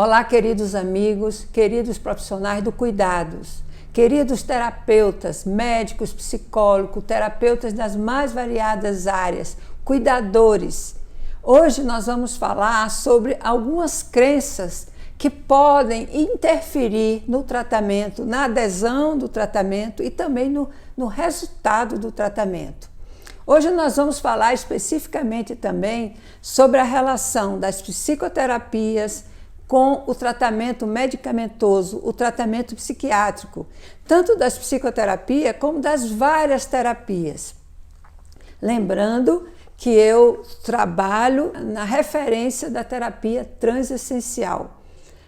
Olá, queridos amigos, queridos profissionais do cuidados, queridos terapeutas, médicos, psicólogos, terapeutas das mais variadas áreas, cuidadores. Hoje nós vamos falar sobre algumas crenças que podem interferir no tratamento, na adesão do tratamento e também no resultado do tratamento. Hoje nós vamos falar especificamente também sobre a relação das psicoterapias com o tratamento medicamentoso, o tratamento psiquiátrico, tanto das psicoterapias como das várias terapias. Lembrando que eu trabalho na referência da terapia transessencial.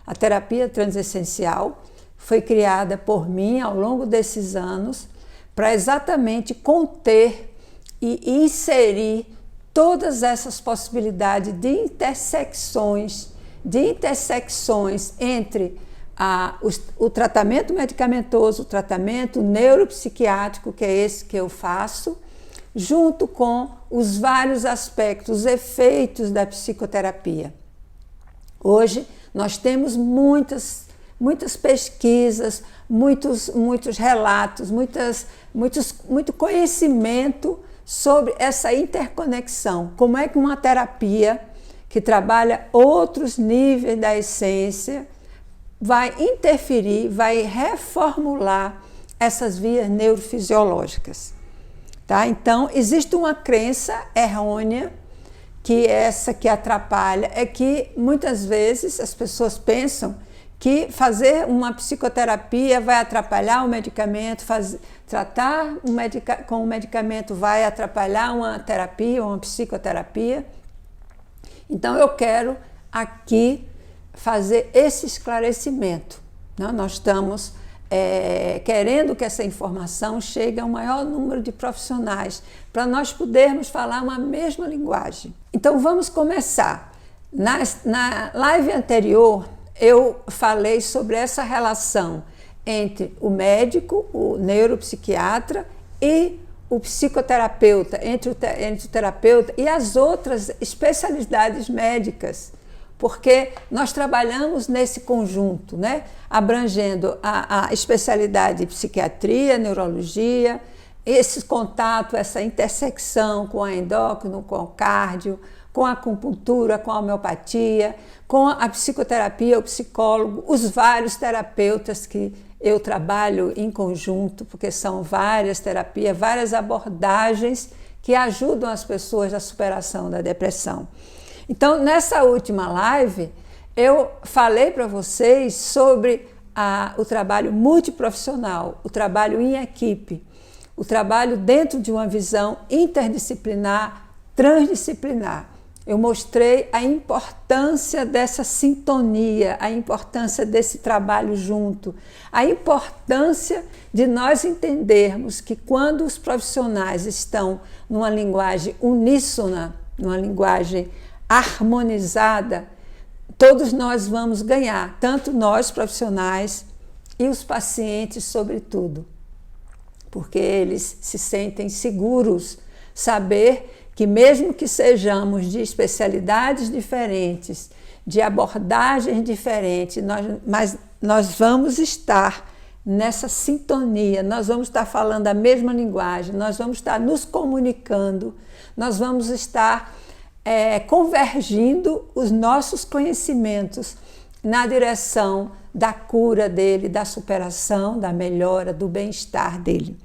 A terapia transessencial foi criada por mim ao longo desses anos para exatamente conter e inserir todas essas possibilidades de intersecções entre o tratamento medicamentoso, o tratamento neuropsiquiátrico, que é esse que eu faço, junto com os vários aspectos, os efeitos da psicoterapia. Hoje nós temos muitas pesquisas, muitos relatos, muito conhecimento sobre essa interconexão. Como é que uma terapia que trabalha outros níveis da essência vai interferir, vai reformular essas vias neurofisiológicas. Tá? Então, existe uma crença errônea, que essa que atrapalha, é que muitas vezes as pessoas pensam que fazer uma psicoterapia vai atrapalhar o medicamento, tratar com o medicamento vai atrapalhar uma terapia, uma psicoterapia. Então eu quero aqui fazer esse esclarecimento. Né? Nós estamos querendo que essa informação chegue ao maior número de profissionais, para nós podermos falar uma mesma linguagem. Então vamos começar. Na live anterior, eu falei sobre essa relação entre o médico, o neuropsiquiatra e o psicoterapeuta, entre o terapeuta e as outras especialidades médicas, porque nós trabalhamos nesse conjunto, né? Abrangendo a especialidade de psiquiatria, neurologia, esse contato, essa intersecção com a endócrino, com o cardio, com a acupuntura, com a homeopatia, com a psicoterapia, o psicólogo, os vários terapeutas que eu trabalho em conjunto, porque são várias terapias, várias abordagens que ajudam as pessoas na superação da depressão. Então, nessa última live, eu falei para vocês sobre o trabalho multiprofissional, o trabalho em equipe, o trabalho dentro de uma visão interdisciplinar, transdisciplinar. Eu mostrei a importância dessa sintonia, a importância desse trabalho junto, a importância de nós entendermos que quando os profissionais estão numa linguagem uníssona, numa linguagem harmonizada, todos nós vamos ganhar, tanto nós profissionais e os pacientes sobretudo, porque eles se sentem seguros, saber que mesmo que sejamos de especialidades diferentes, de abordagens diferentes, mas nós vamos estar nessa sintonia, nós vamos estar falando a mesma linguagem, nós vamos estar nos comunicando, nós vamos estar convergindo os nossos conhecimentos na direção da cura dele, da superação, da melhora, do bem-estar dele.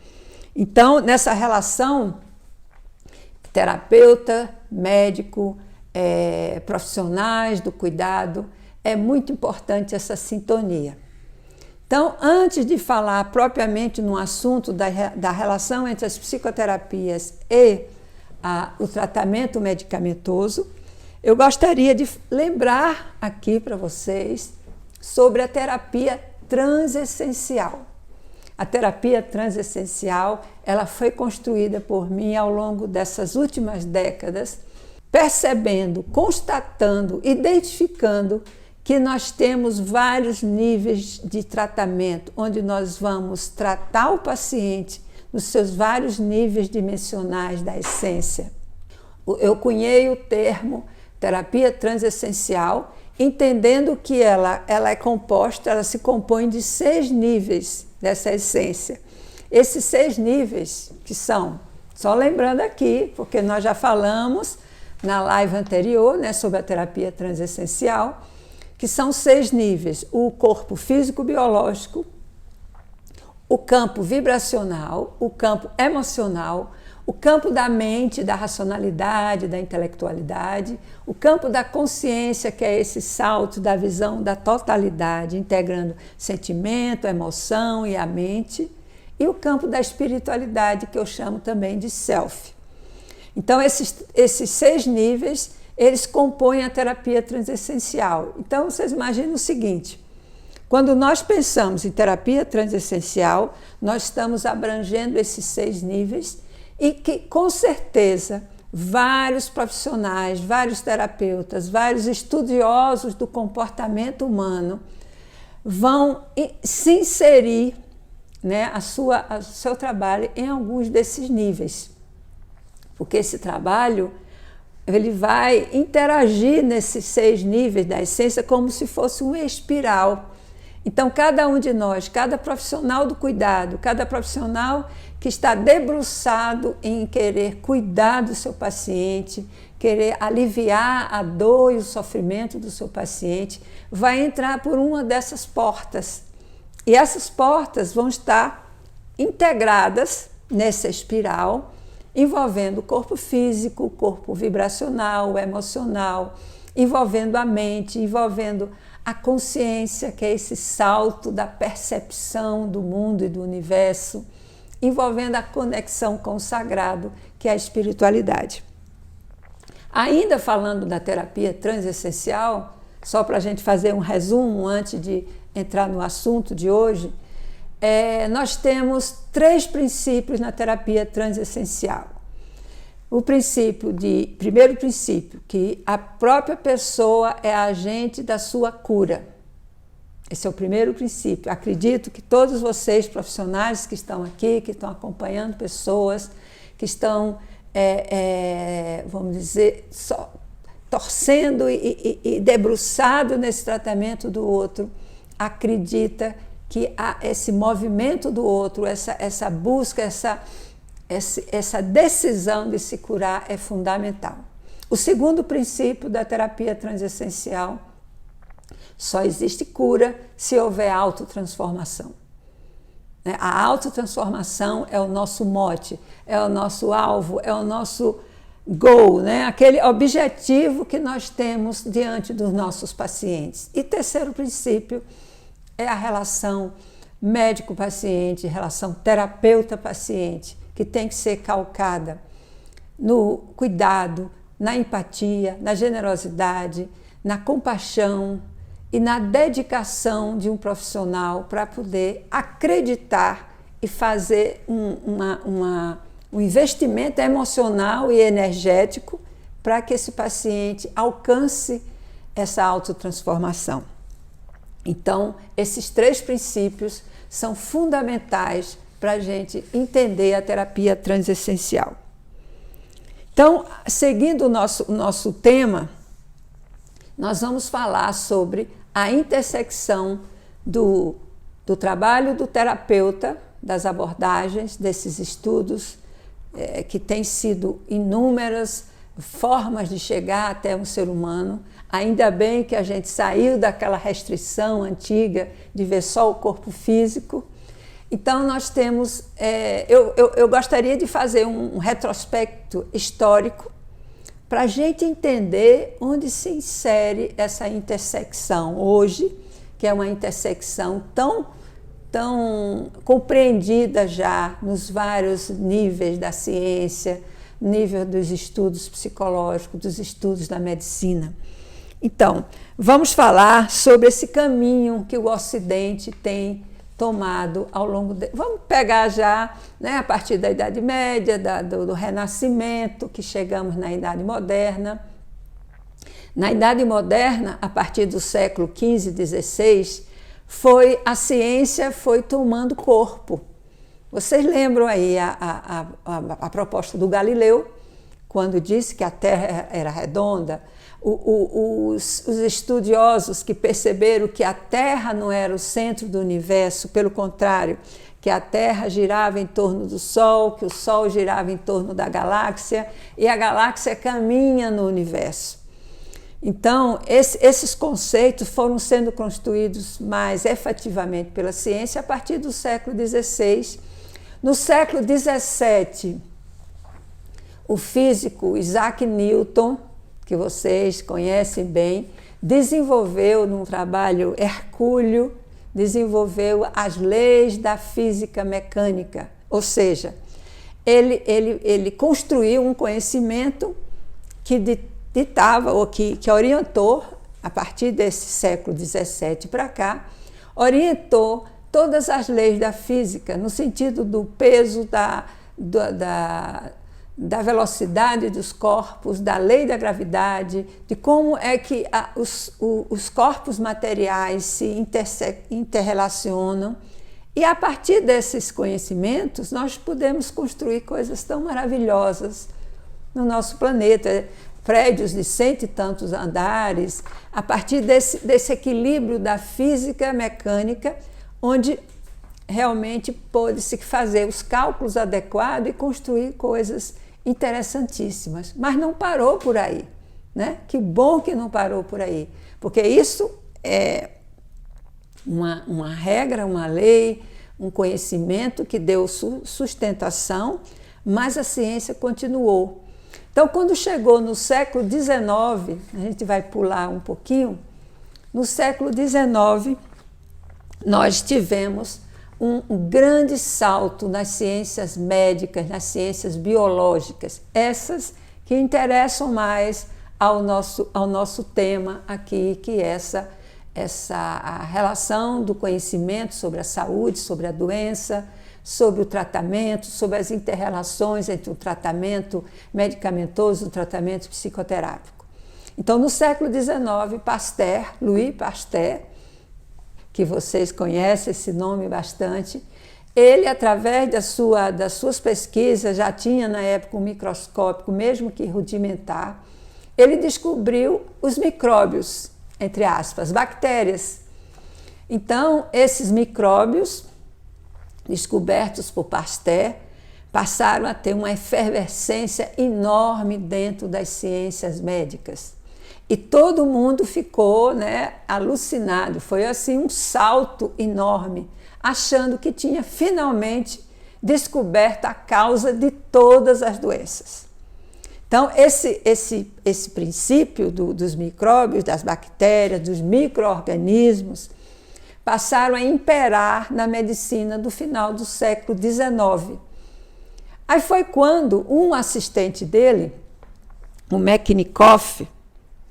Então, nessa relação terapeuta, médico, profissionais do cuidado, é muito importante essa sintonia. Então, antes de falar propriamente no assunto da relação entre as psicoterapias e o tratamento medicamentoso, eu gostaria de lembrar aqui para vocês sobre a terapia transessencial. A terapia transessencial, ela foi construída por mim ao longo dessas últimas décadas, percebendo, constatando, identificando que nós temos vários níveis de tratamento, onde nós vamos tratar o paciente nos seus vários níveis dimensionais da essência. Eu cunhei o termo terapia transessencial, entendendo que ela é composta, ela se compõe de 6 níveis dessa essência. Esses 6 níveis que são, só lembrando aqui, porque nós já falamos na live anterior, né, sobre a terapia transessencial, que são 6 níveis: o corpo físico-biológico, o campo vibracional, o campo emocional, o campo da mente, da racionalidade, da intelectualidade, o campo da consciência, que é esse salto da visão da totalidade, integrando sentimento, emoção e a mente, e o campo da espiritualidade, que eu chamo também de self. Então, esses 6 níveis, eles compõem a terapia transessencial. Então, vocês imaginam o seguinte: quando nós pensamos em terapia transessencial, nós estamos abrangendo esses 6 níveis e que, com certeza, vários profissionais, vários terapeutas, vários estudiosos do comportamento humano vão se inserir, né, o seu trabalho em alguns desses níveis. Porque esse trabalho ele vai interagir nesses 6 níveis da essência como se fosse uma espiral. Então, cada um de nós, cada profissional do cuidado, cada profissional que está debruçado em querer cuidar do seu paciente, querer aliviar a dor e o sofrimento do seu paciente, vai entrar por uma dessas portas. E essas portas vão estar integradas nessa espiral, envolvendo o corpo físico, o corpo vibracional, o emocional, envolvendo a mente, envolvendo a consciência, que é esse salto da percepção do mundo e do universo, envolvendo a conexão com o sagrado, que é a espiritualidade. Ainda falando da terapia transessencial, só para a gente fazer um resumo antes de entrar no assunto de hoje, nós temos 3 princípios na terapia transessencial. Primeiro princípio, que a própria pessoa é agente da sua cura. Esse é o primeiro princípio. Acredito que todos vocês, profissionais que estão aqui, que estão acompanhando pessoas, que estão, vamos dizer, só torcendo e debruçado nesse tratamento do outro, acredita que esse movimento do outro, essa busca, essa decisão de se curar é fundamental. O segundo princípio da terapia transessencial: só existe cura se houver autotransformação. A autotransformação é o nosso mote, é o nosso alvo, é o nosso goal, né? Aquele objetivo que nós temos diante dos nossos pacientes. E terceiro princípio é a relação médico-paciente, relação terapeuta-paciente, que tem que ser calcada no cuidado, na empatia, na generosidade, na compaixão e na dedicação de um profissional para poder acreditar e fazer um investimento emocional e energético para que esse paciente alcance essa autotransformação. Então, esses 3 princípios são fundamentais para a gente entender a terapia transessencial. Então, seguindo o nosso tema, nós vamos falar sobre a intersecção do trabalho do terapeuta, das abordagens, desses estudos, que têm sido inúmeras formas de chegar até um ser humano. Ainda bem que a gente saiu daquela restrição antiga de ver só o corpo físico. Então, nós temos... eu gostaria de fazer um retrospecto histórico para a gente entender onde se insere essa intersecção hoje, que é uma intersecção tão compreendida já nos vários níveis da ciência, nível dos estudos psicológicos, dos estudos da medicina. Então, vamos falar sobre esse caminho que o Ocidente tem tomado ao longo vamos pegar já, né, a partir da Idade Média, do Renascimento, que chegamos na Idade Moderna. Na Idade Moderna, a partir do século XV e XVI, a ciência foi tomando corpo. Vocês lembram aí a proposta do Galileu, quando disse que a Terra era redonda, Os estudiosos que perceberam que a Terra não era o centro do universo, pelo contrário, que a Terra girava em torno do Sol, que o Sol girava em torno da galáxia e a galáxia caminha no universo. Então, esses conceitos foram sendo construídos mais efetivamente pela ciência a partir do século XVI. No século XVII, o físico Isaac Newton, que vocês conhecem bem, desenvolveu num trabalho hercúleo, desenvolveu as leis da física mecânica, ou seja, ele construiu um conhecimento que ditava, ou que orientou, a partir desse século XVII para cá, orientou todas as leis da física, no sentido do peso, da velocidade dos corpos, da lei da gravidade, de como é que os corpos materiais se interrelacionam. E a partir desses conhecimentos, nós podemos construir coisas tão maravilhosas no nosso planeta, prédios de 100 e tantos andares, a partir desse equilíbrio da física mecânica, onde realmente pôde-se fazer os cálculos adequados e construir coisas interessantíssimas. Mas não parou por aí, né? Que bom que não parou por aí, porque isso é uma regra, uma lei, um conhecimento que deu sustentação, mas a ciência continuou. Então, quando chegou no século XIX, a gente vai pular um pouquinho, no século XIX, nós tivemos um grande salto nas ciências médicas, nas ciências biológicas, essas que interessam mais ao nosso tema aqui, que é a relação do conhecimento sobre a saúde, sobre a doença, sobre o tratamento, sobre as inter-relações entre o tratamento medicamentoso e o tratamento psicoterápico. Então, no século XIX, Louis Pasteur, que vocês conhecem esse nome bastante, ele, através das suas pesquisas, já tinha na época um microscópio, mesmo que rudimentar, ele descobriu os micróbios, entre aspas, bactérias. Então, esses micróbios, descobertos por Pasteur, passaram a ter uma efervescência enorme dentro das ciências médicas. E todo mundo ficou, né, alucinado. Foi assim um salto enorme, achando que tinha finalmente descoberto a causa de todas as doenças. Então, esse princípio dos micróbios, das bactérias, dos micro-organismos, passaram a imperar na medicina do final do século XIX. Aí foi quando um assistente dele, o Metchnikoff,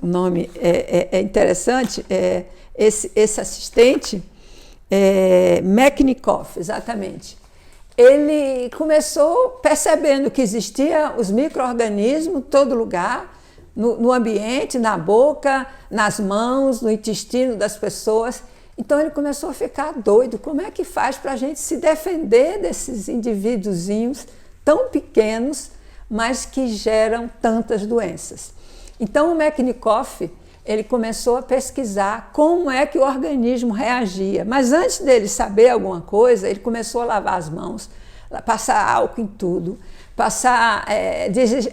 o nome é interessante, esse assistente, Metchnikoff, exatamente. Ele começou percebendo que existiam os micro-organismos em todo lugar, no ambiente, na boca, nas mãos, no intestino das pessoas. Então ele começou a ficar doido. Como é que faz para a gente se defender desses indivíduozinhos tão pequenos, mas que geram tantas doenças? Então o Metchnikoff, ele começou a pesquisar como é que o organismo reagia. Mas antes dele saber alguma coisa, ele começou a lavar as mãos, passar álcool em tudo,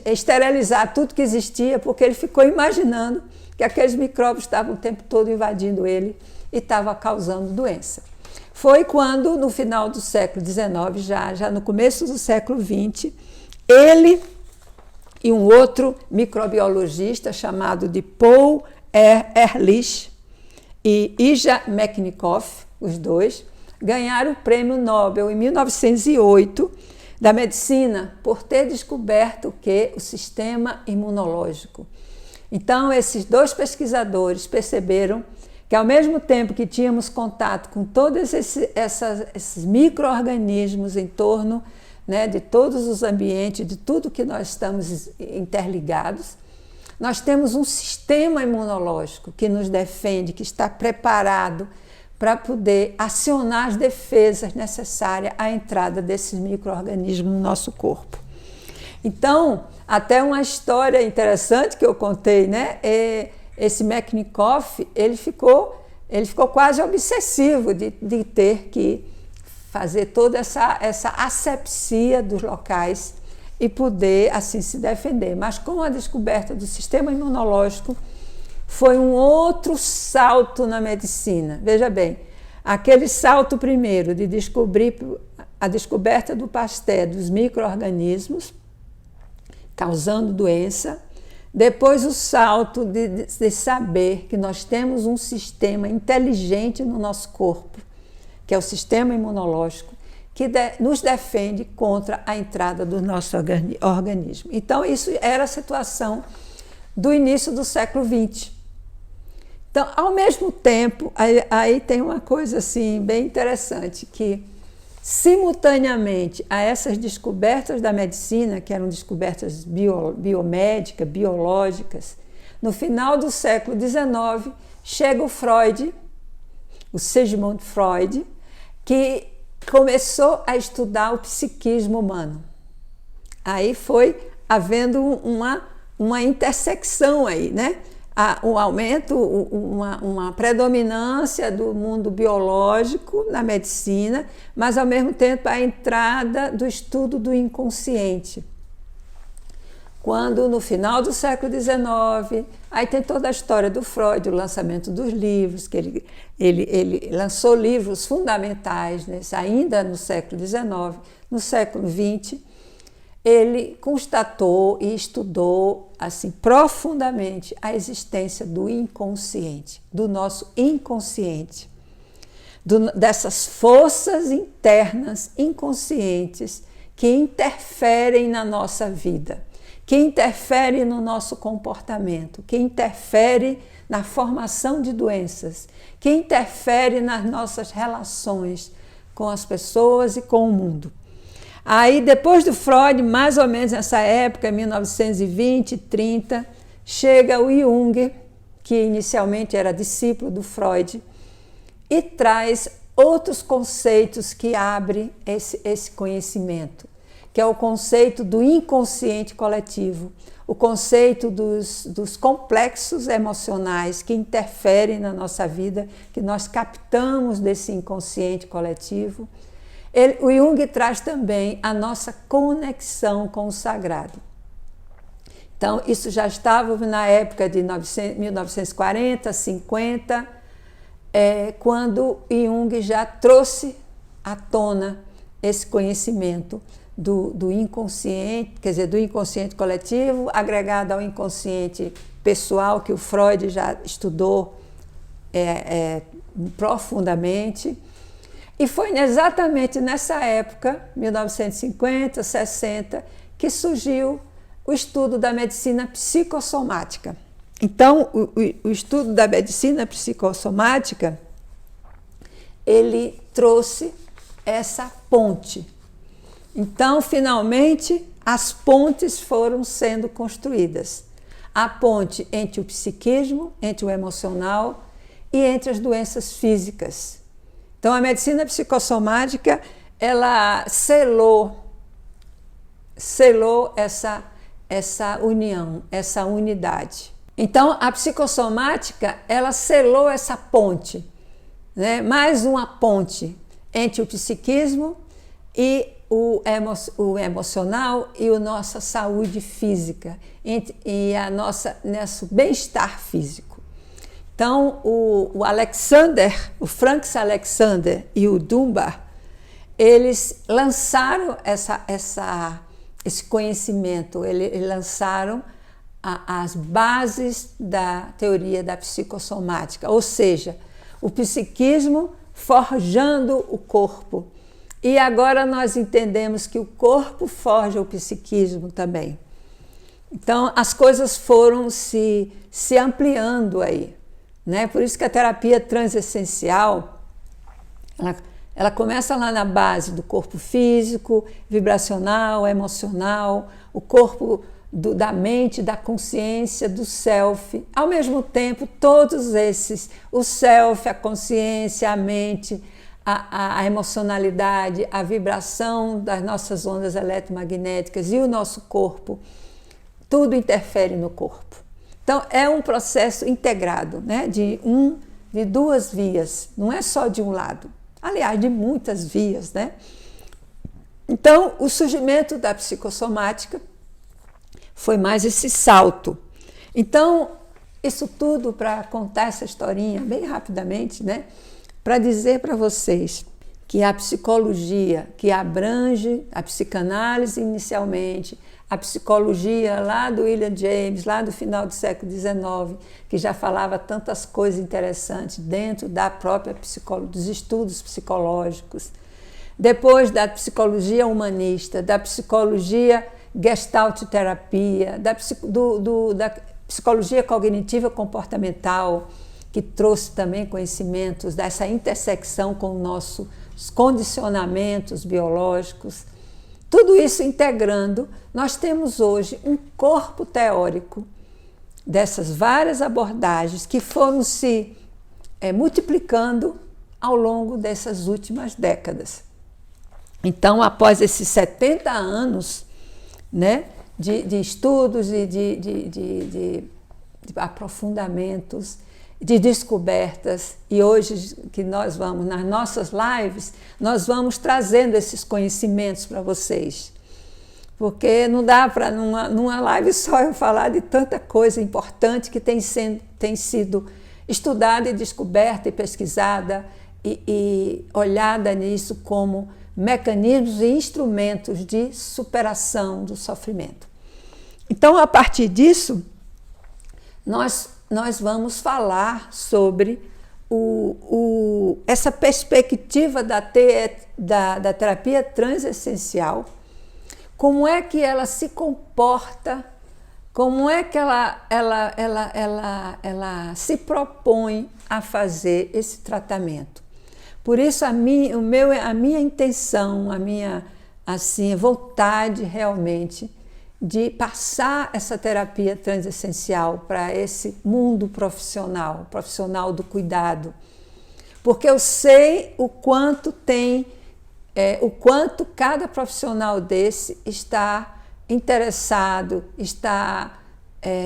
esterilizar tudo que existia, porque ele ficou imaginando que aqueles micróbios estavam o tempo todo invadindo ele e estava causando doença. Foi quando, no final do século XIX, já no começo do século XX, ele e um outro microbiologista chamado de Paul Ehrlich e Ija Metchnikoff, os dois, ganharam o prêmio Nobel em 1908 da medicina por ter descoberto o que? O sistema imunológico. Então, esses dois pesquisadores perceberam que, ao mesmo tempo que tínhamos contato com todos esses micro-organismos em torno, né, de todos os ambientes, de tudo que nós estamos interligados, nós temos um sistema imunológico que nos defende, que está preparado para poder acionar as defesas necessárias à entrada desses micro-organismos no nosso corpo. Então, até uma história interessante que eu contei, né? Esse Metchnikoff, ele ficou quase obsessivo de ter que fazer toda essa asepsia dos locais e poder assim se defender. Mas com a descoberta do sistema imunológico, foi um outro salto na medicina. Veja bem, aquele salto primeiro de descobrir a descoberta do Pasteur dos micro-organismos causando doença, depois o salto de saber que nós temos um sistema inteligente no nosso corpo, que é o sistema imunológico, que nos defende contra a entrada do nosso organismo. Então, isso era a situação do início do século XX. Então, ao mesmo tempo, aí tem uma coisa assim bem interessante, que simultaneamente a essas descobertas da medicina, que eram descobertas biomédicas, biológicas, no final do século XIX, chega o Freud, o Sigmund Freud, que começou a estudar o psiquismo humano. Aí foi havendo uma intersecção aí, né? Um aumento, uma predominância do mundo biológico na medicina, mas ao mesmo tempo a entrada do estudo do inconsciente. Quando no final do século XIX, aí tem toda a história do Freud, o lançamento dos livros, que ele lançou livros fundamentais, né? Ainda no século XIX, no século XX, ele constatou e estudou assim profundamente a existência do inconsciente, do nosso inconsciente, dessas forças internas inconscientes que interferem na nossa vida, que interferem no nosso comportamento, que interferem na formação de doenças, que interferem nas nossas relações com as pessoas e com o mundo. Aí, depois do Freud, mais ou menos nessa época, 1920, 30, chega o Jung, que inicialmente era discípulo do Freud, e traz outros conceitos que abrem esse conhecimento, que é o conceito do inconsciente coletivo, o conceito dos complexos emocionais que interferem na nossa vida, que nós captamos desse inconsciente coletivo. O Jung traz também a nossa conexão com o sagrado. Então, isso já estava na época de 1940, 50, quando Jung já trouxe à tona esse conhecimento do inconsciente, quer dizer, do inconsciente coletivo, agregado ao inconsciente pessoal, que o Freud já estudou profundamente. E foi exatamente nessa época, 1950, 60, que surgiu o estudo da medicina psicossomática. Então, o estudo da medicina psicossomática, ele trouxe essa ponte. Então, finalmente, as pontes foram sendo construídas. A ponte entre o psiquismo, entre o emocional e entre as doenças físicas. Então, a medicina psicossomática, ela selou essa união, essa unidade. Então, a psicossomática, ela selou essa ponte, né? Mais uma ponte entre o psiquismo e o emocional e a nossa saúde física, e nosso bem-estar físico. Então, o Franz Alexander e o Dunbar, eles lançaram esse conhecimento, eles lançaram as bases da teoria da psicossomática, ou seja, o psiquismo forjando o corpo. E agora nós entendemos que o corpo forja o psiquismo também. Então, as coisas foram se ampliando aí, né? Por isso que a terapia transessencial, ela começa lá na base do corpo físico, vibracional, emocional, o corpo da mente, da consciência, do self. Ao mesmo tempo, todos esses, o self, a consciência, a mente, a emocionalidade, a vibração das nossas ondas eletromagnéticas e o nosso corpo, tudo interfere no corpo. Então, é um processo integrado, né? de duas vias, não é só de um lado. Aliás, de muitas vias, né? Então, o surgimento da psicossomática foi mais esse salto. Então, isso tudo para contar essa historinha bem rapidamente, né? Para dizer para vocês que a psicologia, que abrange a psicanálise inicialmente, a psicologia lá do William James, lá do final do século XIX, que já falava tantas coisas interessantes dentro da própria psicologia, dos estudos psicológicos. Depois da psicologia humanista, da psicologia gestalt terapia, da psicologia cognitiva comportamental, que trouxe também conhecimentos dessa intersecção com nossos condicionamentos biológicos. Tudo isso integrando, nós temos hoje um corpo teórico dessas várias abordagens que foram se multiplicando ao longo dessas últimas décadas. Então, após esses 70 anos, né, de estudos e de aprofundamentos, de descobertas, e hoje que nós vamos, nas nossas lives, nós vamos trazendo esses conhecimentos para vocês. Porque não dá para, numa live só, eu falar de tanta coisa importante que tem sido estudada e descoberta e pesquisada e olhada nisso como mecanismos e instrumentos de superação do sofrimento. Então, a partir disso, nós vamos falar sobre essa perspectiva da terapia transessencial, como é que ela se comporta, como é que ela se propõe a fazer esse tratamento. Por isso, a minha intenção, a minha vontade realmente de passar essa terapia transessencial para esse mundo profissional do cuidado. Porque eu sei o quanto cada profissional desse está interessado, está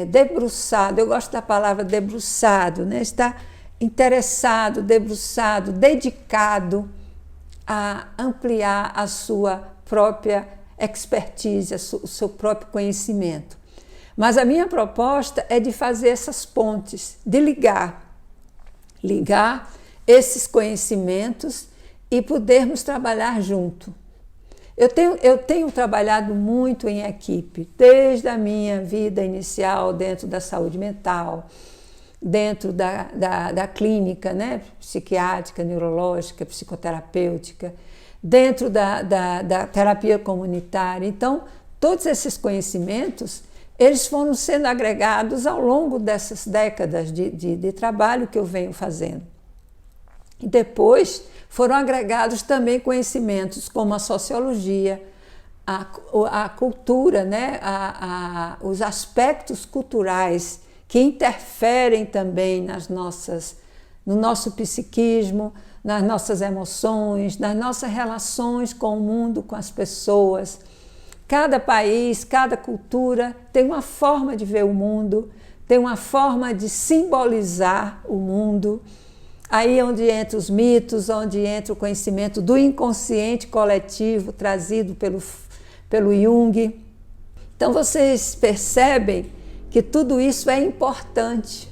debruçado, eu gosto da palavra debruçado, né? Está interessado, debruçado, dedicado a ampliar a sua própria expertise, o seu próprio conhecimento. Mas a minha proposta é de fazer essas pontes, de ligar esses conhecimentos e podermos trabalhar junto. Eu tenho trabalhado muito em equipe, desde a minha vida inicial dentro da saúde mental, dentro da clínica, né, psiquiátrica, neurológica, psicoterapêutica, dentro da terapia comunitária. Então, todos esses conhecimentos, eles foram sendo agregados ao longo dessas décadas de trabalho que eu venho fazendo. E depois foram agregados também conhecimentos como a sociologia, a cultura, né? Os aspectos culturais que interferem também no nosso psiquismo, nas nossas emoções, nas nossas relações com o mundo, com as pessoas. Cada país, cada cultura tem uma forma de ver o mundo, tem uma forma de simbolizar o mundo. Aí é onde entra os mitos, onde entra o conhecimento do inconsciente coletivo trazido pelo Jung. Então vocês percebem que tudo isso é importante,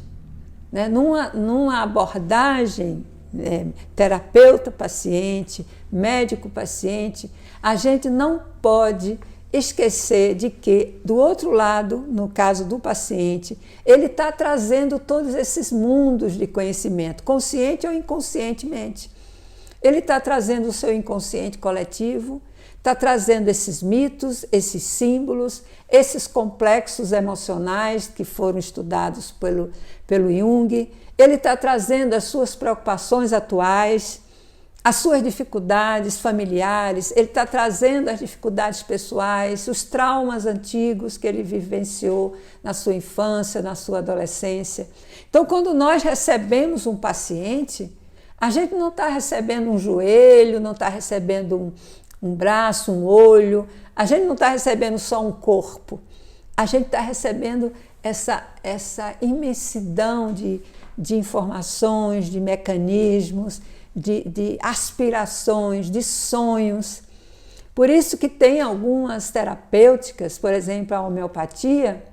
né? Numa abordagem terapeuta-paciente, médico-paciente, a gente não pode esquecer de que, do outro lado, no caso do paciente, ele está trazendo todos esses mundos de conhecimento, consciente ou inconscientemente. Ele está trazendo o seu inconsciente coletivo, está trazendo esses mitos, esses símbolos, esses complexos emocionais que foram estudados pelo Jung. Ele está trazendo as suas preocupações atuais, as suas dificuldades familiares, ele está trazendo as dificuldades pessoais, os traumas antigos que ele vivenciou na sua infância, na sua adolescência. Então, quando nós recebemos um paciente, A gente não está recebendo um joelho, não está recebendo um braço, um olho, a gente não está recebendo só um corpo, a gente está recebendo essa imensidão de informações, de mecanismos, de aspirações, de sonhos. Por isso que tem algumas terapêuticas, por exemplo, a homeopatia,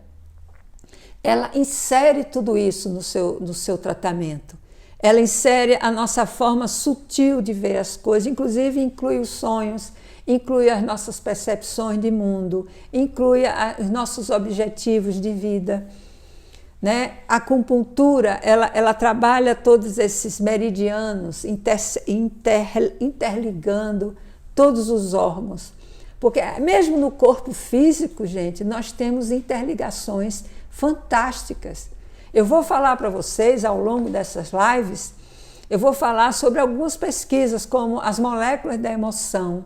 ela insere tudo isso no seu tratamento. Ela insere a nossa forma sutil de ver as coisas, inclusive inclui os sonhos, inclui as nossas percepções de mundo, inclui os nossos objetivos de vida. Né? A acupuntura, ela trabalha todos esses meridianos, interligando todos os órgãos. Porque mesmo no corpo físico, gente, nós temos interligações fantásticas. Eu vou falar para vocês, ao longo dessas lives, eu vou falar sobre algumas pesquisas, como as moléculas da emoção,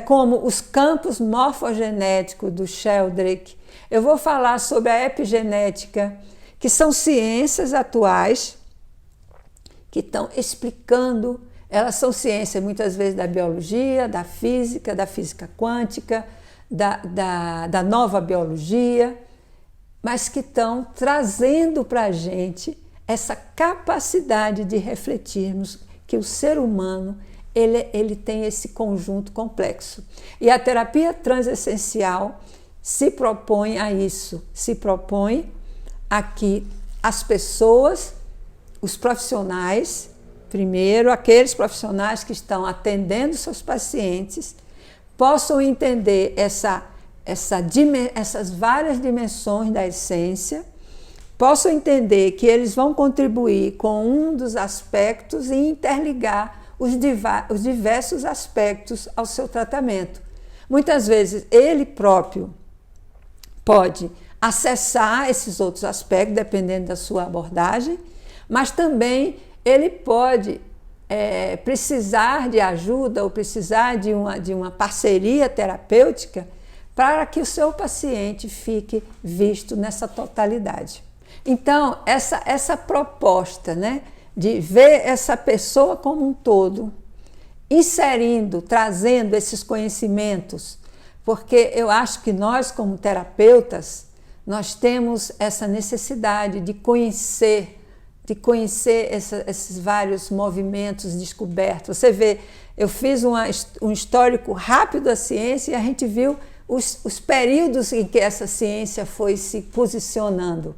como os campos morfogenéticos do Sheldrake. Eu vou falar sobre a epigenética, que são ciências atuais que estão explicando. Elas são ciências, muitas vezes, da biologia, da física quântica, da nova biologia, mas que estão trazendo para a gente essa capacidade de refletirmos que o ser humano ele tem esse conjunto complexo. E a terapia transessencial se propõe a isso, se propõe a que as pessoas, os profissionais, primeiro aqueles profissionais que estão atendendo seus pacientes, possam entender essas várias dimensões da essência, possam entender que eles vão contribuir com um dos aspectos e interligar os diversos aspectos ao seu tratamento. Muitas vezes ele próprio pode acessar esses outros aspectos, dependendo da sua abordagem, mas também ele pode precisar de ajuda ou precisar de uma parceria terapêutica para que o seu paciente fique visto nessa totalidade. Então, essa proposta, né, de ver essa pessoa como um todo, inserindo, trazendo esses conhecimentos, porque eu acho que nós, como terapeutas, nós temos essa necessidade de conhecer esses vários movimentos descobertos. Você vê, eu fiz um histórico rápido da ciência e a gente viu os períodos em que essa ciência foi se posicionando.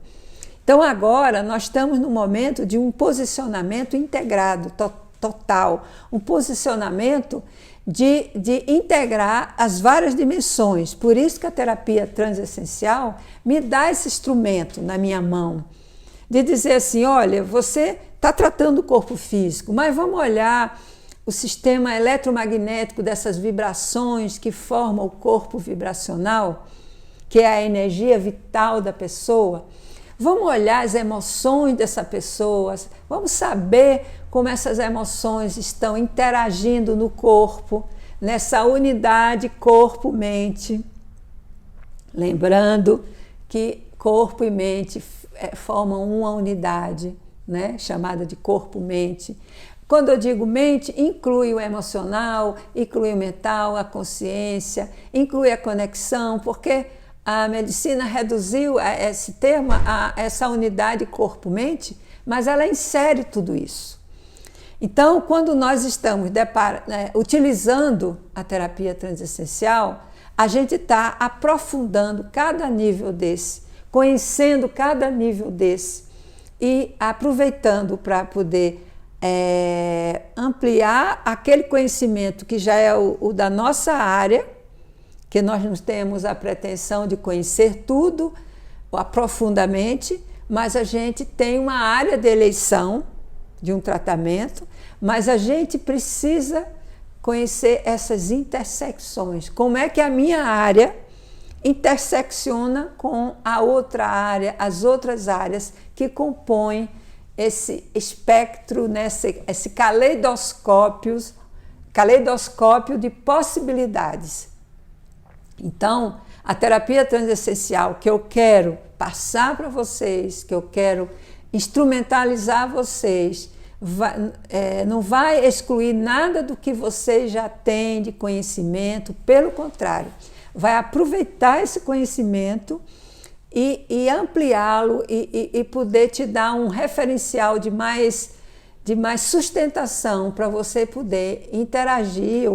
Então agora nós estamos no momento de um posicionamento integrado, total, um posicionamento de integrar as várias dimensões. Por isso que a terapia transessencial me dá esse instrumento na minha mão, de dizer assim, olha, você está tratando o corpo físico, mas vamos olhar o sistema eletromagnético dessas vibrações que formam o corpo vibracional, que é a energia vital da pessoa. Vamos olhar as emoções dessa pessoa, vamos saber como essas emoções estão interagindo no corpo, nessa unidade corpo-mente. Lembrando que corpo e mente formam uma unidade, né, chamada de corpo-mente. Quando eu digo mente, inclui o emocional, inclui o mental, a consciência, inclui a conexão, porque a medicina reduziu esse termo a essa unidade corpo-mente, mas ela insere tudo isso. Então, quando nós estamos utilizando a terapia transessencial, a gente está aprofundando cada nível desse, conhecendo cada nível desse e aproveitando para poder ampliar aquele conhecimento que já é o da nossa área, que nós não temos a pretensão de conhecer tudo profundamente, mas a gente tem uma área de eleição de um tratamento, mas a gente precisa conhecer essas intersecções. Como é que a minha área intersecciona com a outra área, as outras áreas que compõem esse espectro, né, esse caleidoscópio de possibilidades. Então, a terapia transessencial que eu quero passar para vocês, que eu quero instrumentalizar vocês, não vai excluir nada do que você já tem de conhecimento, pelo contrário, vai aproveitar esse conhecimento e ampliá-lo e poder te dar um referencial de mais sustentação para você poder interagir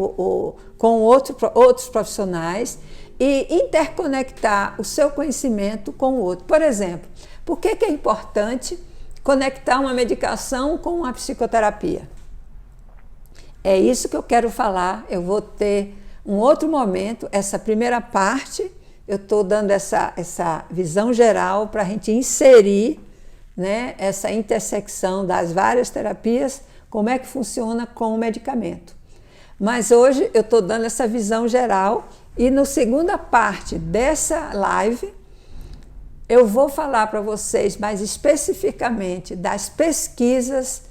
com outros profissionais e interconectar o seu conhecimento com o outro. Por exemplo, por que é importante conectar uma medicação com uma psicoterapia? É isso que eu quero falar. Eu vou ter um outro momento. Essa primeira parte, eu estou dando essa visão geral para a gente inserir, né, essa intersecção das várias terapias, como é que funciona com o medicamento. Mas hoje eu estou dando essa visão geral e na segunda parte dessa live eu vou falar para vocês mais especificamente das pesquisas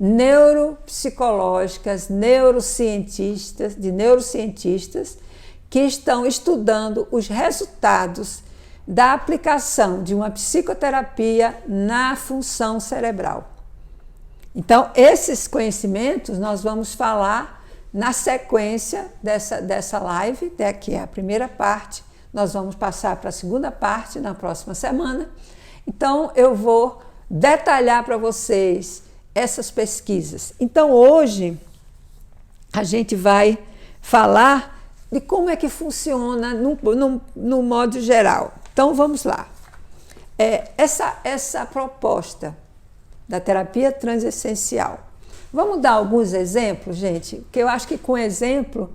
neuropsicológicas, neurocientistas que estão estudando os resultados da aplicação de uma psicoterapia na função cerebral. Então, esses conhecimentos nós vamos falar na sequência dessa live, que é a primeira parte. Nós vamos passar para a segunda parte na próxima semana. Então, eu vou detalhar para vocês essas pesquisas. Então, hoje, a gente vai falar de como é que funciona no modo geral. Então, vamos lá. Essa proposta da terapia transessencial. Vamos dar alguns exemplos, gente? Porque eu acho que com exemplo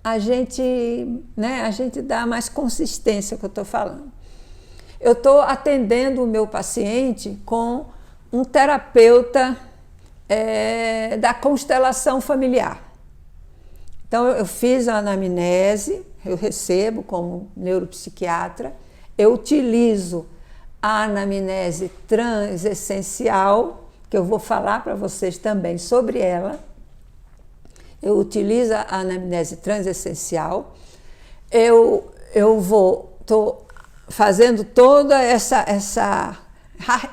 a gente dá mais consistência ao que eu estou falando. Eu estou atendendo o meu paciente com um terapeuta da constelação familiar. Então, eu fiz a anamnese, eu recebo como neuropsiquiatra, eu utilizo a anamnese transessencial, que eu vou falar para vocês também sobre ela. Eu utilizo a anamnese transessencial, eu estou fazendo todo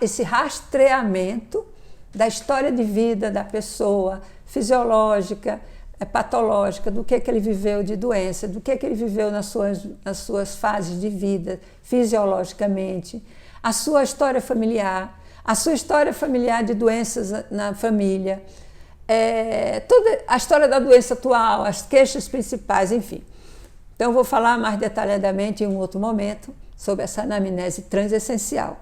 esse rastreamento da história de vida da pessoa, fisiológica, patológica, do que ele viveu de doença, do que ele viveu nas suas fases de vida, fisiologicamente, a sua história familiar de doenças na família, toda a história da doença atual, as queixas principais, enfim. Então, eu vou falar mais detalhadamente em um outro momento sobre essa anamnese transessencial.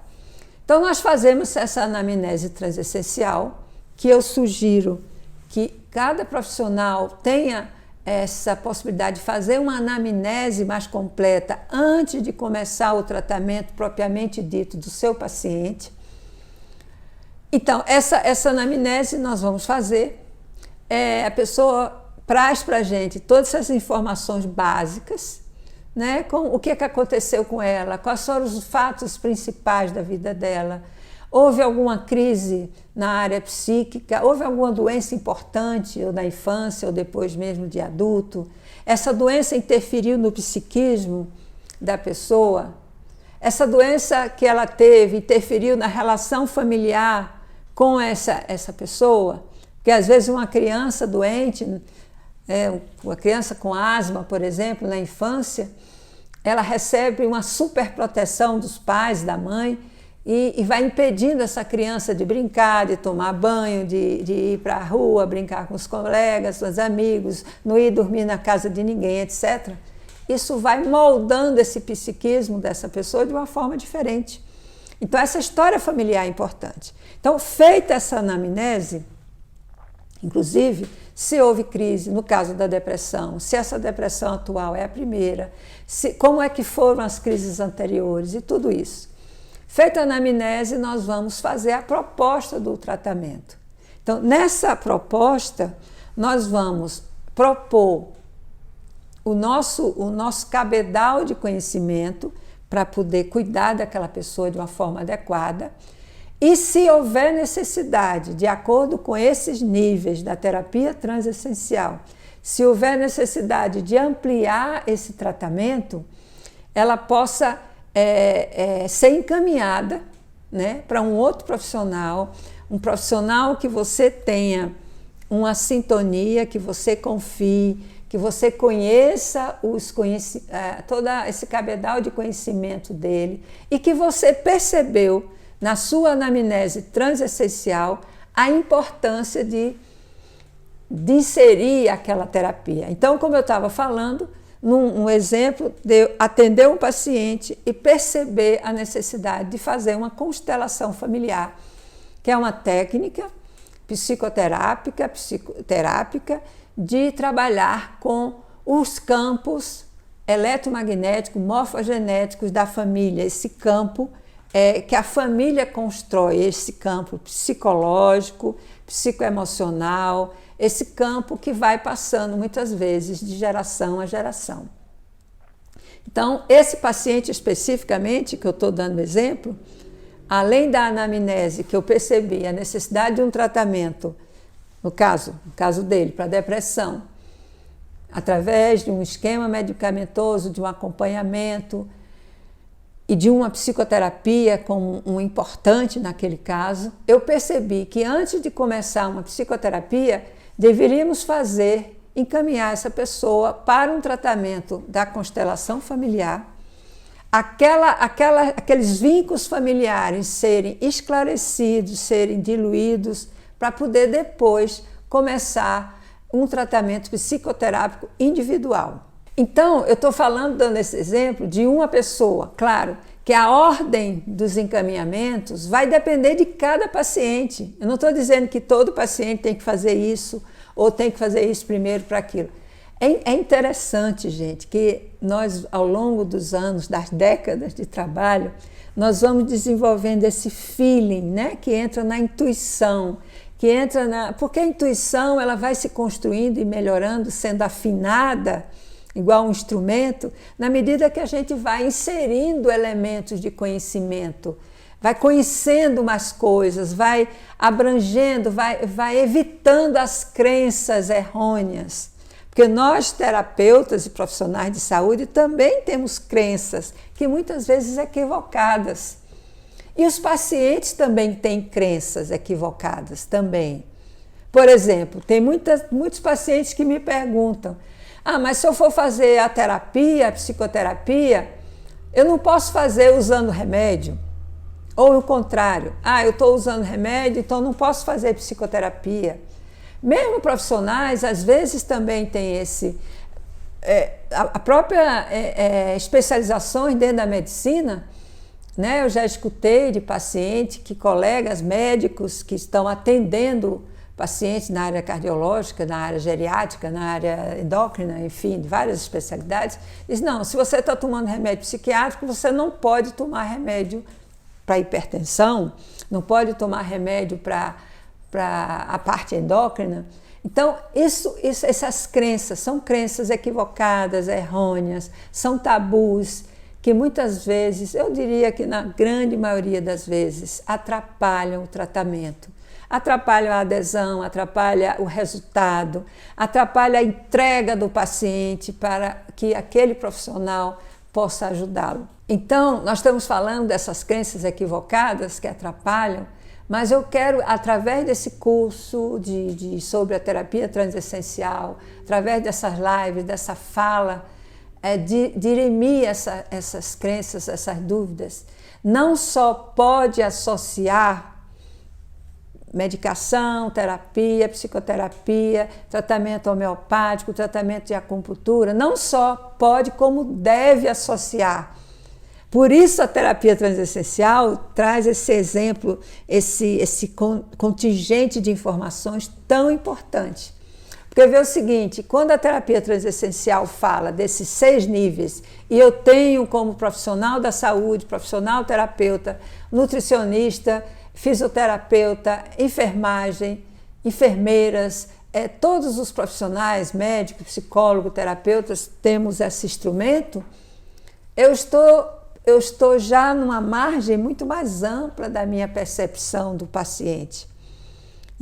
Então, nós fazemos essa anamnese transessencial, que eu sugiro que cada profissional tenha essa possibilidade de fazer uma anamnese mais completa antes de começar o tratamento propriamente dito do seu paciente. Então, essa anamnese nós vamos fazer. A pessoa traz para a gente todas essas informações básicas, né, com o que aconteceu com ela, quais foram os fatos principais da vida dela, houve alguma crise na área psíquica, houve alguma doença importante, ou na infância, ou depois mesmo de adulto, essa doença interferiu no psiquismo da pessoa, essa doença que ela teve interferiu na relação familiar com essa pessoa, porque às vezes uma criança doente, uma criança com asma, por exemplo, na infância, ela recebe uma superproteção dos pais, da mãe, e vai impedindo essa criança de brincar, de tomar banho, de ir para a rua, brincar com os colegas, com os amigos, não ir dormir na casa de ninguém, etc. Isso vai moldando esse psiquismo dessa pessoa de uma forma diferente. Então, essa história familiar é importante. Então, feita essa anamnese, inclusive, se houve crise, no caso da depressão, se essa depressão atual é a primeira, como é que foram as crises anteriores e tudo isso. Feita a anamnese, nós vamos fazer a proposta do tratamento. Então, nessa proposta, nós vamos propor o nosso cabedal de conhecimento para poder cuidar daquela pessoa de uma forma adequada. E se houver necessidade, de acordo com esses níveis da terapia transessencial, se houver necessidade de ampliar esse tratamento, ela possa ser encaminhada, né, para um outro profissional, um profissional que você tenha uma sintonia, que você confie, que você conheça todo esse cabedal de conhecimento dele e que você percebeu na sua anamnese transessencial a importância de inserir aquela terapia. Então, como eu estava falando, um exemplo de atender um paciente e perceber a necessidade de fazer uma constelação familiar, que é uma técnica psicoterápica de trabalhar com os campos eletromagnéticos, morfogenéticos da família, esse campo que a família constrói, esse campo psicológico, psicoemocional, esse campo que vai passando muitas vezes de geração a geração. Então, esse paciente especificamente, que eu estou dando exemplo, além da anamnese que eu percebi a necessidade de um tratamento, no caso dele, para depressão, através de um esquema medicamentoso, de um acompanhamento e de uma psicoterapia como um importante naquele caso, eu percebi que antes de começar uma psicoterapia, deveríamos encaminhar essa pessoa para um tratamento da constelação familiar, aqueles vínculos familiares serem esclarecidos, serem diluídos, para poder depois começar um tratamento psicoterápico individual. Então, eu estou dando esse exemplo de uma pessoa, claro, que a ordem dos encaminhamentos vai depender de cada paciente. Eu não estou dizendo que todo paciente tem que fazer isso ou tem que fazer isso primeiro para aquilo. É interessante, gente, que nós, ao longo dos anos, das décadas de trabalho, nós vamos desenvolvendo esse feeling, né, que entra na intuição, porque a intuição ela vai se construindo e melhorando, sendo afinada, igual um instrumento, na medida que a gente vai inserindo elementos de conhecimento, vai conhecendo mais coisas, vai abrangendo, vai evitando as crenças errôneas. Porque nós, terapeutas e profissionais de saúde, também temos crenças que muitas vezes equivocadas. E os pacientes também têm crenças equivocadas também. Por exemplo, tem muitos pacientes que me perguntam: mas se eu for fazer a terapia, a psicoterapia, eu não posso fazer usando remédio? Ou o contrário, eu estou usando remédio, então não posso fazer psicoterapia. Mesmo profissionais, às vezes também tem a própria especializações dentro da medicina, né? Eu já escutei de paciente colegas médicos que estão atendendo pacientes na área cardiológica, na área geriátrica, na área endócrina, enfim, de várias especialidades, diz: não, se você está tomando remédio psiquiátrico, você não pode tomar remédio para hipertensão, não pode tomar remédio para a parte endócrina. Então, essas crenças são crenças equivocadas, errôneas, são tabus que muitas vezes, eu diria que na grande maioria das vezes, atrapalham o tratamento, atrapalham a adesão, atrapalham o resultado, atrapalham a entrega do paciente para que aquele profissional possa ajudá-lo. Então, nós estamos falando dessas crenças equivocadas que atrapalham, mas eu quero, através desse curso sobre a terapia transessencial, através dessas lives, dessa fala, dirimir essas crenças, essas dúvidas. Não só pode associar medicação, terapia, psicoterapia, tratamento homeopático, tratamento de acupuntura, não só pode, como deve associar. Por isso a terapia transessencial traz esse exemplo, esse contingente de informações tão importante. Porque vê o seguinte, quando a terapia transessencial fala desses 6 níveis, e eu tenho como profissional da saúde, profissional terapeuta, nutricionista, fisioterapeuta, enfermagem, enfermeiras, todos os profissionais, médicos, psicólogos, terapeutas, temos esse instrumento, eu estou já numa margem muito mais ampla da minha percepção do paciente.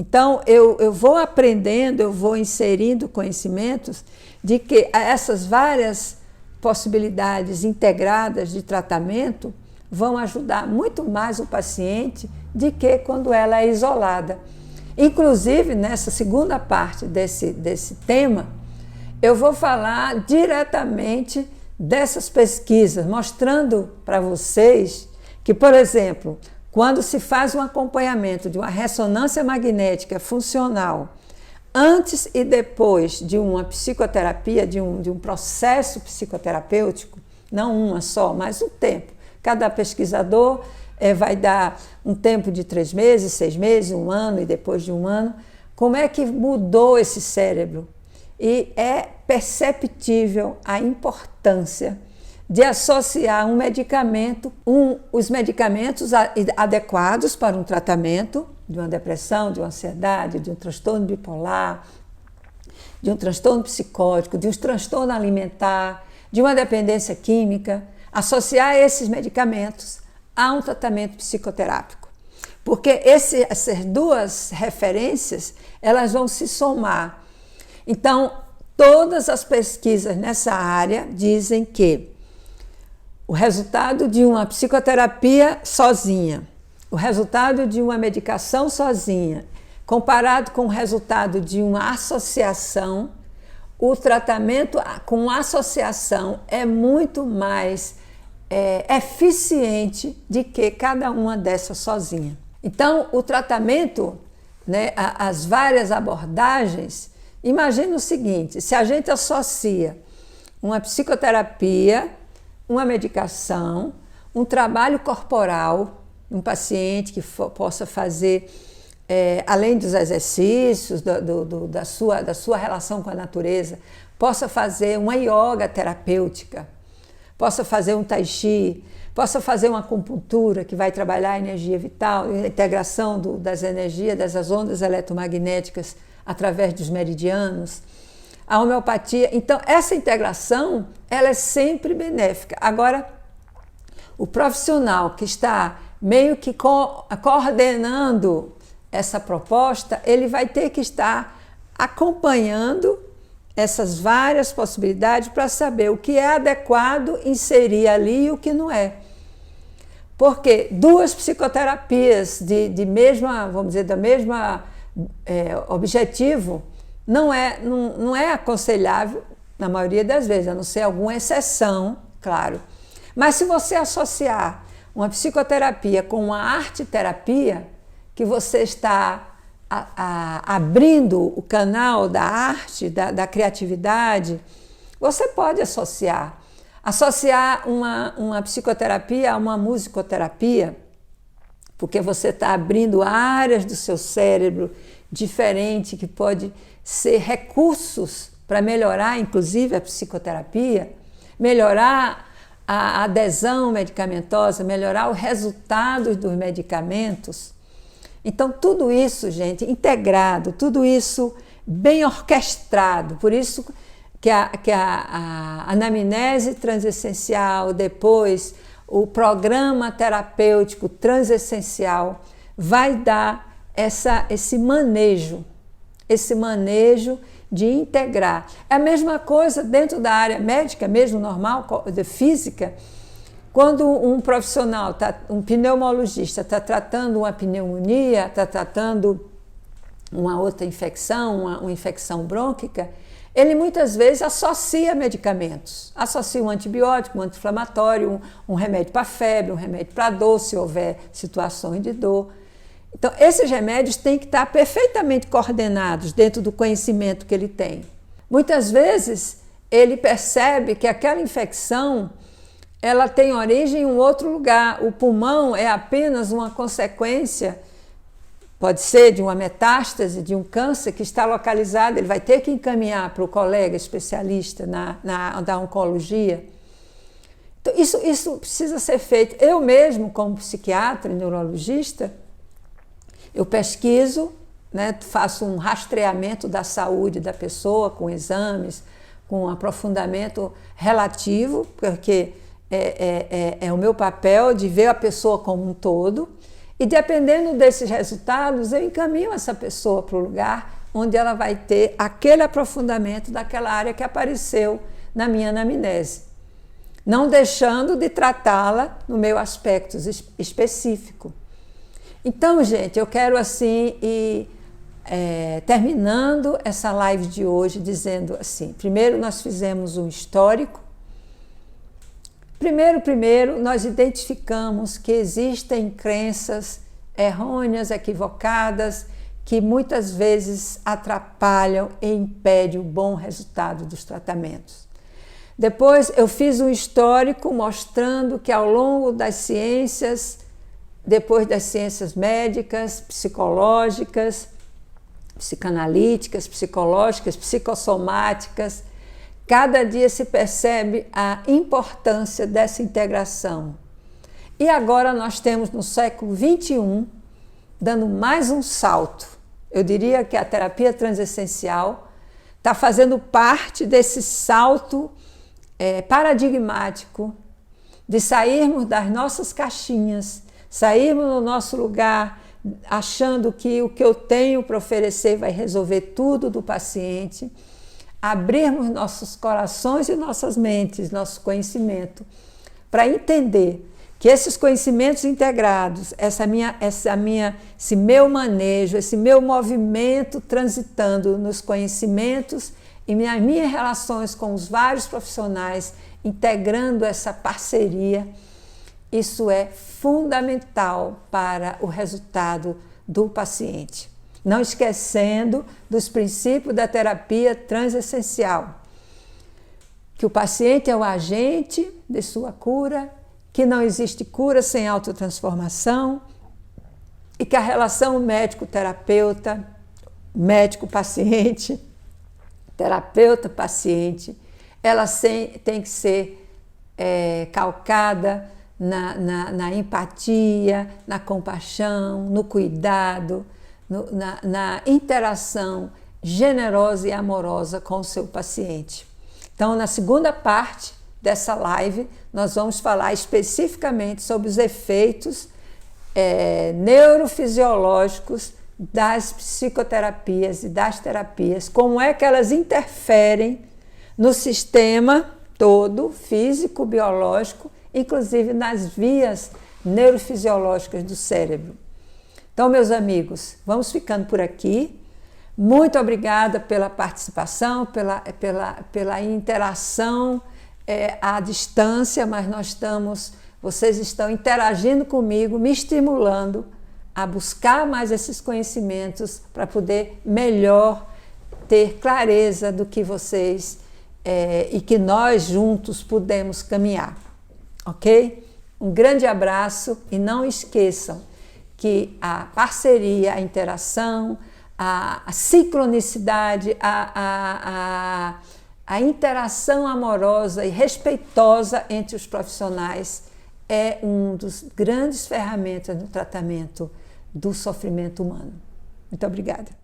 Então, eu vou aprendendo, eu vou inserindo conhecimentos de que essas várias possibilidades integradas de tratamento vão ajudar muito mais o paciente do que quando ela é isolada. Inclusive, nessa segunda parte desse tema, eu vou falar diretamente dessas pesquisas, mostrando para vocês que, por exemplo, quando se faz um acompanhamento de uma ressonância magnética funcional, antes e depois de uma psicoterapia, de um processo psicoterapêutico, não uma só, mas um tempo. Cada pesquisador vai dar um tempo de 3 meses, 6 meses, 1 ano e depois de 1 ano. Como é que mudou esse cérebro? E é perceptível a importância de associar um medicamento, os medicamentos adequados para um tratamento de uma depressão, de uma ansiedade, de um transtorno bipolar, de um transtorno psicótico, de um transtorno alimentar, de uma dependência química, associar esses medicamentos a um tratamento psicoterápico. Porque essas duas referências, elas vão se somar. Então, todas as pesquisas nessa área dizem que o resultado de uma psicoterapia sozinha, o resultado de uma medicação sozinha, comparado com o resultado de uma associação, o tratamento com associação é muito mais eficiente do que cada uma dessas sozinha. Então, o tratamento, né, as várias abordagens, imagina o seguinte: se a gente associa uma psicoterapia, uma medicação, um trabalho corporal, um paciente que possa fazer, além dos exercícios, da sua relação com a natureza, possa fazer uma yoga terapêutica, possa fazer um tai chi, possa fazer uma acupuntura que vai trabalhar a energia vital, a integração das energias, das ondas eletromagnéticas através dos meridianos, a homeopatia. Então, essa integração, ela é sempre benéfica. Agora, o profissional que está meio que coordenando essa proposta, ele vai ter que estar acompanhando essas várias possibilidades para saber o que é adequado inserir ali e o que não é. Porque 2 psicoterapias de mesma, vamos dizer, da mesma objetivo, não é aconselhável na maioria das vezes, a não ser alguma exceção, claro. Mas se você associar uma psicoterapia com uma arte-terapia, que você está abrindo o canal da arte, da criatividade, você pode associar uma psicoterapia a uma musicoterapia, porque você está abrindo áreas do seu cérebro diferente que pode ser recursos para melhorar, inclusive, a psicoterapia, melhorar a adesão medicamentosa, melhorar os resultados dos medicamentos. Então, tudo isso, gente, integrado, tudo isso bem orquestrado. Por isso que a anamnese transessencial, depois o programa terapêutico transessencial vai dar esse manejo de integrar. É a mesma coisa dentro da área médica, mesmo normal, de física. Quando um profissional, um pneumologista, está tratando uma pneumonia, está tratando uma outra infecção, uma infecção brônquica, ele muitas vezes associa medicamentos. Associa um antibiótico, um anti-inflamatório, um remédio para febre, um remédio para dor, se houver situações de dor. Então, esses remédios têm que estar perfeitamente coordenados dentro do conhecimento que ele tem. Muitas vezes, ele percebe que aquela infecção ela tem origem em um outro lugar. O pulmão é apenas uma consequência, pode ser de uma metástase, de um câncer que está localizado. Ele vai ter que encaminhar para o colega especialista da oncologia. Então, isso precisa ser feito. Eu mesmo, como psiquiatra e neurologista, eu pesquiso, né, faço um rastreamento da saúde da pessoa com exames, com um aprofundamento relativo, porque é o meu papel de ver a pessoa como um todo, e dependendo desses resultados, eu encaminho essa pessoa para o lugar onde ela vai ter aquele aprofundamento daquela área que apareceu na minha anamnese. não deixando de tratá-la no meu aspecto específico. Então, gente, eu quero assim ir terminando essa live de hoje dizendo assim, primeiro nós fizemos um histórico. Primeiro, nós identificamos que existem crenças errôneas, equivocadas, que muitas vezes atrapalham e impedem o bom resultado dos tratamentos. Depois, eu fiz um histórico mostrando que ao longo das ciências, depois das ciências médicas, psicológicas, psicanalíticas, psicológicas, psicossomáticas, cada dia se percebe a importância dessa integração. E agora nós temos no século XXI, dando mais um salto. Eu diria que a terapia transessencial está fazendo parte desse salto paradigmático de sairmos das nossas caixinhas, sairmos do nosso lugar achando que o que eu tenho para oferecer vai resolver tudo do paciente, abrirmos nossos corações e nossas mentes, nosso conhecimento, para entender que esses conhecimentos integrados, esse meu manejo, esse meu movimento transitando nos conhecimentos e nas minhas relações com os vários profissionais, integrando essa parceria, isso é fundamental para o resultado do paciente. Não esquecendo dos princípios da terapia transessencial, que o paciente é o agente de sua cura, que não existe cura sem autotransformação e que a relação médico-terapeuta, médico-paciente, terapeuta-paciente, ela tem que ser calcada na empatia, na compaixão, no cuidado, na interação generosa e amorosa com o seu paciente. Então, na segunda parte dessa live, nós vamos falar especificamente sobre os efeitos neurofisiológicos das psicoterapias e das terapias, como é que elas interferem no sistema todo, físico, biológico, inclusive nas vias neurofisiológicas do cérebro. Então, meus amigos, vamos ficando por aqui. Muito obrigada pela participação, pela interação à distância, mas vocês estão interagindo comigo, me estimulando a buscar mais esses conhecimentos para poder melhor ter clareza do que vocês e que nós juntos podemos caminhar, ok? Um grande abraço e não esqueçam que a parceria, a interação, a sincronicidade, a interação amorosa e respeitosa entre os profissionais é uma das grandes ferramentas no tratamento do sofrimento humano. Muito obrigada.